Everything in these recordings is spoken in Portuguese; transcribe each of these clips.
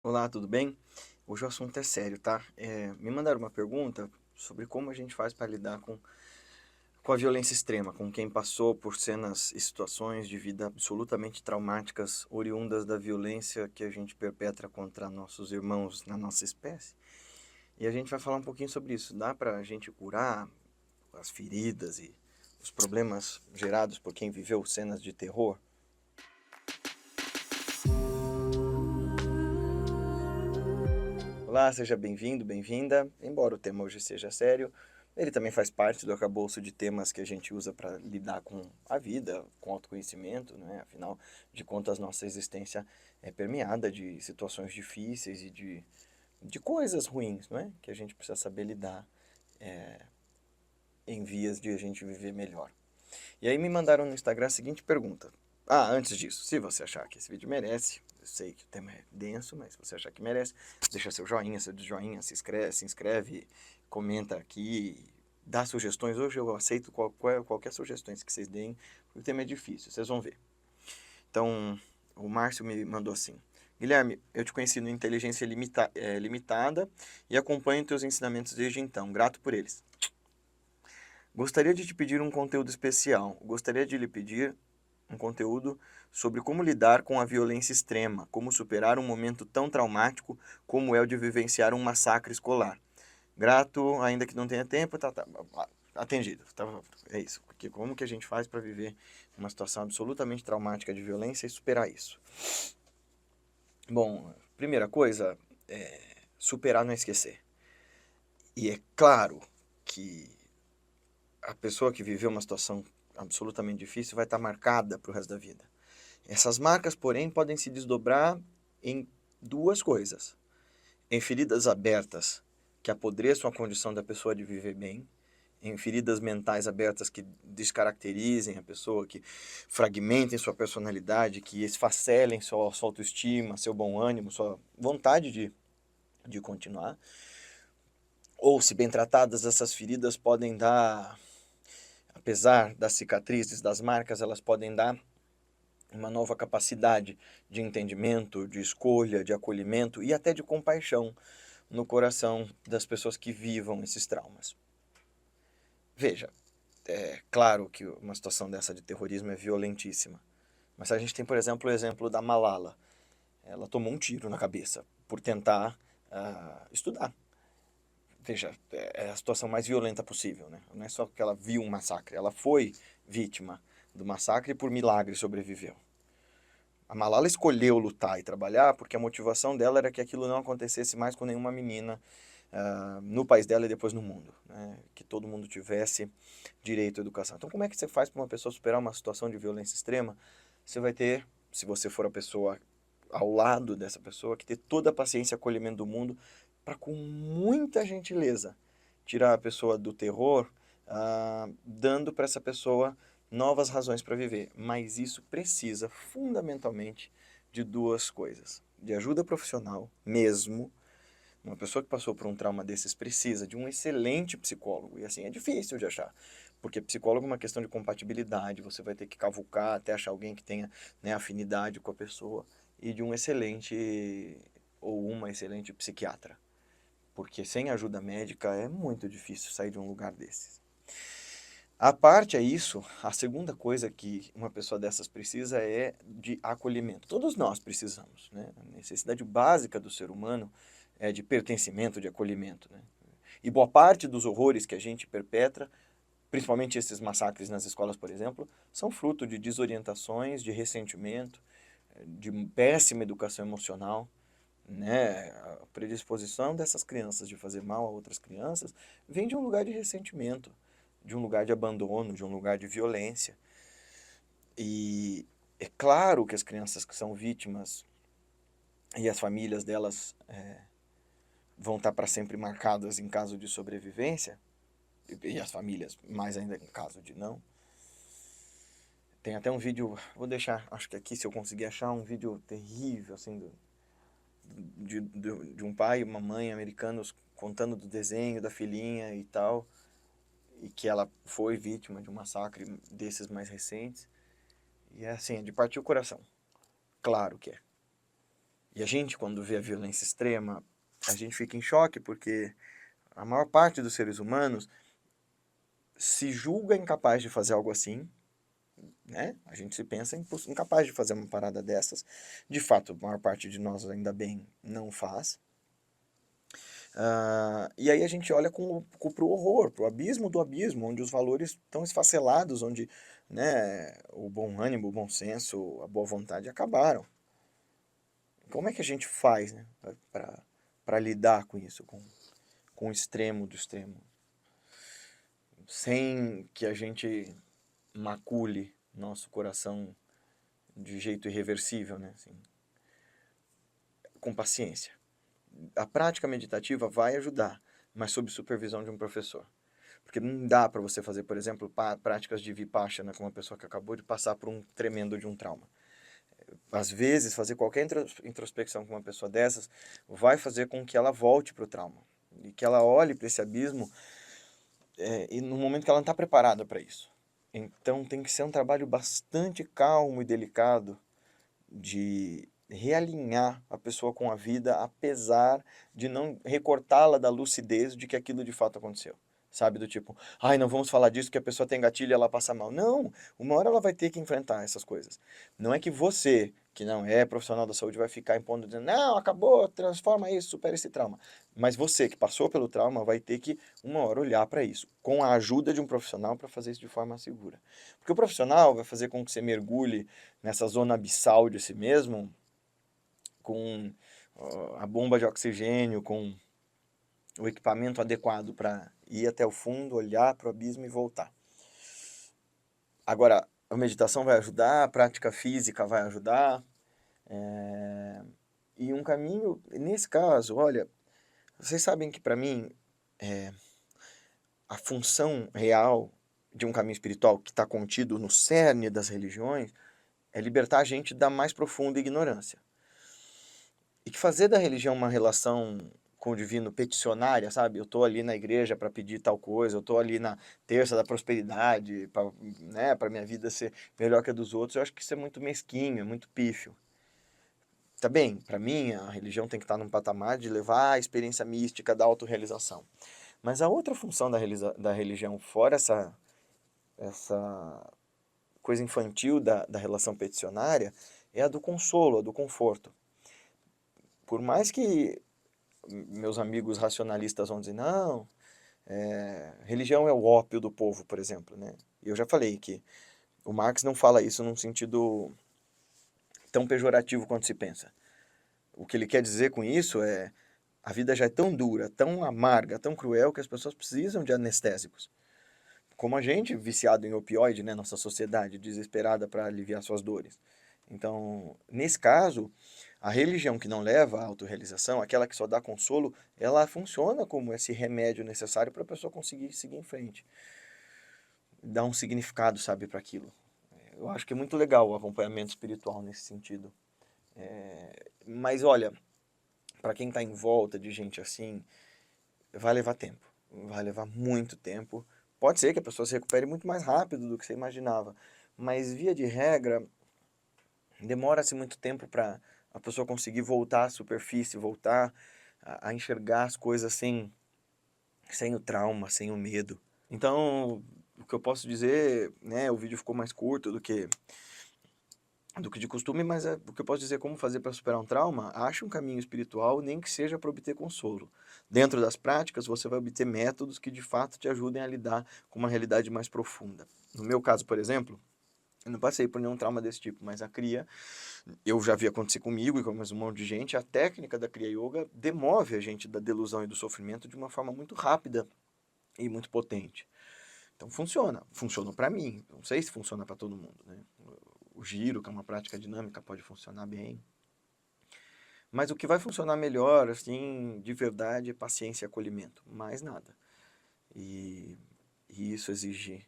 Olá, tudo bem? Hoje o assunto é sério, tá? Me mandaram uma pergunta sobre como a gente faz para lidar com a violência extrema, com quem passou por cenas e situações de vida absolutamente traumáticas, oriundas da violência que a gente perpetra contra nossos irmãos na nossa espécie. E a gente vai falar um pouquinho sobre isso. Dá para a gente curar as feridas e os problemas gerados por quem viveu cenas de terror? Olá, seja bem-vindo, bem-vinda. Embora o tema hoje seja sério, ele também faz parte do arcabouço de temas que a gente usa para lidar com a vida, com autoconhecimento, né? Afinal de contas, nossa existência é permeada de situações difíceis e de coisas ruins, não é? Que a gente precisa saber lidar em vias de a gente viver melhor. E aí me mandaram no Instagram a seguinte pergunta. Ah, antes disso, se você achar que esse vídeo merece, eu sei que o tema é denso, mas se você achar que merece, deixa seu joinha, seu desjoinha, se inscreve, comenta aqui, dá sugestões. Hoje eu aceito qualquer sugestões que vocês deem, porque o tema é difícil, vocês vão ver. Então, o Márcio me mandou assim. Guilherme, eu te conheci no Inteligência Limitada e acompanho teus ensinamentos desde então. Grato por eles. Gostaria de te pedir um conteúdo especial. Gostaria de lhe pedir um conteúdo sobre como lidar com a violência extrema, como superar um momento tão traumático como é o de vivenciar um massacre escolar. Grato, ainda que não tenha tempo, tá, atendido. Tá, é isso. Porque como que a gente faz para viver uma situação absolutamente traumática de violência e superar isso? Bom, primeira coisa, superar não é esquecer. E é claro que a pessoa que viveu uma situação absolutamente difícil vai estar marcada para o resto da vida. Essas marcas, porém, podem se desdobrar em duas coisas: em feridas abertas que apodreçam a condição da pessoa de viver bem, em feridas mentais abertas que descaracterizem a pessoa, que fragmentem sua personalidade, que esfacelem sua autoestima, seu bom ânimo, sua vontade de continuar. Ou, se bem tratadas, essas feridas podem dar, apesar das cicatrizes, das marcas, elas podem dar uma nova capacidade de entendimento, de escolha, de acolhimento e até de compaixão no coração das pessoas que vivam esses traumas. Veja, é claro que uma situação dessa de terrorismo é violentíssima, mas a gente tem, por exemplo, o exemplo da Malala. Ela tomou um tiro na cabeça por tentar estudar. Veja, é a situação mais violenta possível, né? Não é só que ela viu um massacre, ela foi vítima do massacre e por milagre sobreviveu. A Malala escolheu lutar e trabalhar porque a motivação dela era que aquilo não acontecesse mais com nenhuma menina no país dela e depois no mundo, né? Que todo mundo tivesse direito à educação. Então, como é que você faz para uma pessoa superar uma situação de violência extrema? Você vai ter, se você for a pessoa ao lado dessa pessoa, que ter toda a paciência e acolhimento do mundo para, com muita gentileza, tirar a pessoa do terror, dando para essa pessoa novas razões para viver. Mas isso precisa, fundamentalmente, de duas coisas: de ajuda profissional, mesmo. Uma pessoa que passou por um trauma desses precisa de um excelente psicólogo. E assim, é difícil de achar. Porque psicólogo é uma questão de compatibilidade. Você vai ter que cavucar até achar alguém que tenha, né, afinidade com a pessoa. E de um excelente ou uma excelente psiquiatra. Porque sem ajuda médica é muito difícil sair de um lugar desses. A parte é isso, a segunda coisa que uma pessoa dessas precisa é de acolhimento. Todos nós precisamos, né? A necessidade básica do ser humano é de pertencimento, de acolhimento, né? E boa parte dos horrores que a gente perpetra, principalmente esses massacres nas escolas, por exemplo, são fruto de desorientações, de ressentimento, de péssima educação emocional, né? A predisposição dessas crianças de fazer mal a outras crianças vem de um lugar de ressentimento, de um lugar de abandono, de um lugar de violência. E é claro que as crianças que são vítimas e as famílias delas vão estar para sempre marcadas em caso de sobrevivência, e as famílias mais ainda em caso de não. Tem até um vídeo, vou deixar, acho que aqui, se eu conseguir achar, um vídeo terrível, assim, de um pai e uma mãe americanos contando do desenho da filhinha e tal, e que ela foi vítima de um massacre desses mais recentes. E é assim, é de partir o coração. Claro que é. E a gente, quando vê a violência extrema, a gente fica em choque, porque a maior parte dos seres humanos se julga incapaz de fazer algo assim, né? A gente se pensa incapaz de fazer uma parada dessas. De fato, a maior parte de nós, ainda bem, não faz. E aí a gente olha pro horror, pro abismo do abismo, onde os valores estão esfacelados, onde, né, o bom ânimo, o bom senso, a boa vontade acabaram. Como é que a gente faz, né, para lidar com isso, com o extremo do extremo, sem que a gente macule nosso coração de jeito irreversível, né, assim, com paciência. A prática meditativa vai ajudar, mas sob supervisão de um professor. Porque não dá para você fazer, por exemplo, práticas de Vipassana com uma pessoa que acabou de passar por um tremendo de um trauma. Às vezes, fazer qualquer introspecção com uma pessoa dessas vai fazer com que ela volte para o trauma. E que ela olhe para esse abismo e no momento que ela não está preparada para isso. Então tem que ser um trabalho bastante calmo e delicado de realinhar a pessoa com a vida, apesar de não recortá-la da lucidez de que aquilo de fato aconteceu. Sabe, do tipo, ai, não vamos falar disso que a pessoa tem gatilho e ela passa mal. Não, uma hora ela vai ter que enfrentar essas coisas. Não é que você, que não é profissional da saúde, vai ficar impondo, dizendo, não, acabou, transforma isso, supera esse trauma. Mas você que passou pelo trauma vai ter que, uma hora, olhar para isso, com a ajuda de um profissional para fazer isso de forma segura. Porque o profissional vai fazer com que você mergulhe nessa zona abissal de si mesmo, com a bomba de oxigênio, com o equipamento adequado para ir até o fundo, olhar para o abismo e voltar. Agora, a meditação vai ajudar, a prática física vai ajudar, e um caminho, nesse caso, olha, vocês sabem que para mim, a função real de um caminho espiritual que está contido no cerne das religiões é libertar a gente da mais profunda ignorância. E que fazer da religião uma relação com o divino peticionária, sabe? Eu tô ali na igreja para pedir tal coisa, eu tô ali na terça da prosperidade, para, né, para minha vida ser melhor que a dos outros. Eu acho que isso é muito mesquinho, é muito pífio. Tá bem, para mim a religião tem que estar num patamar de levar a experiência mística da autorrealização. Mas a outra função da religião, fora essa coisa infantil da relação peticionária, é a do consolo, a do conforto. Por mais que meus amigos racionalistas vão dizer, não, religião é o ópio do povo, por exemplo, né? E eu já falei que o Marx não fala isso num sentido tão pejorativo quanto se pensa. O que ele quer dizer com isso é a vida já é tão dura, tão amarga, tão cruel que as pessoas precisam de anestésicos. Como a gente, viciado em opioide, né, nossa sociedade desesperada para aliviar suas dores. Então, nesse caso, a religião que não leva à autorrealização, aquela que só dá consolo, ela funciona como esse remédio necessário para a pessoa conseguir seguir em frente. Dar um significado, sabe, para aquilo. Eu acho que é muito legal o acompanhamento espiritual nesse sentido. Mas olha, para quem está em volta de gente assim, vai levar tempo. Vai levar muito tempo. Pode ser que a pessoa se recupere muito mais rápido do que você imaginava. Mas, via de regra, demora-se muito tempo para a pessoa conseguir voltar à superfície, voltar a enxergar as coisas sem o trauma, sem o medo. Então, o que eu posso dizer, né, o vídeo ficou mais curto do que de costume, mas o que eu posso dizer como fazer para superar um trauma, ache um caminho espiritual, nem que seja para obter consolo. Dentro das práticas, você vai obter métodos que de fato te ajudem a lidar com uma realidade mais profunda. No meu caso, por exemplo, eu não passei por nenhum trauma desse tipo, mas a Kriya, eu já vi acontecer comigo e com mais um monte de gente, a técnica da Kriya Yoga demove a gente da delusão e do sofrimento de uma forma muito rápida e muito potente. Então funciona, funcionou para mim, não sei se funciona para todo mundo, né? O giro, que é uma prática dinâmica, pode funcionar bem. Mas o que vai funcionar melhor, assim, de verdade, é paciência e acolhimento, mais nada. E, e isso exige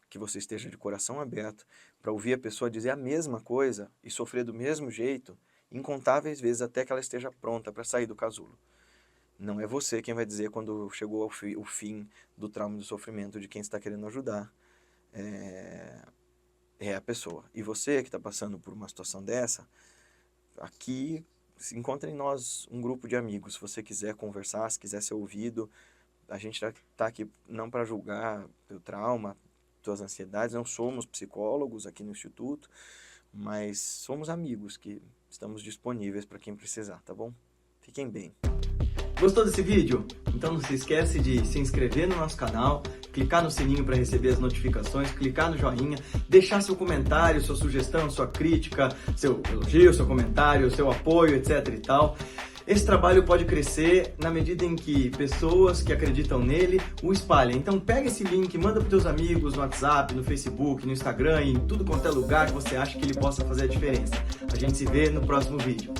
que você esteja de coração aberto para ouvir a pessoa dizer a mesma coisa e sofrer do mesmo jeito, incontáveis vezes até que ela esteja pronta para sair do casulo. Não é você quem vai dizer quando chegou o fim do trauma e do sofrimento de quem está querendo ajudar. É a pessoa. E você que está passando por uma situação dessa, aqui se encontre em nós um grupo de amigos, se você quiser conversar, se quiser ser ouvido. A gente tá aqui não para julgar teu trauma, tuas ansiedades, não somos psicólogos aqui no Instituto, mas somos amigos que estamos disponíveis para quem precisar, tá bom? Fiquem bem. Gostou desse vídeo? Então não se esquece de se inscrever no nosso canal, clicar no sininho para receber as notificações, clicar no joinha, deixar seu comentário, sua sugestão, sua crítica, seu elogio, seu comentário, seu apoio, etc e tal. Esse trabalho pode crescer na medida em que pessoas que acreditam nele o espalhem. Então pega esse link, manda para os teus amigos no WhatsApp, no Facebook, no Instagram, em tudo quanto é lugar que você acha que ele possa fazer a diferença. A gente se vê no próximo vídeo.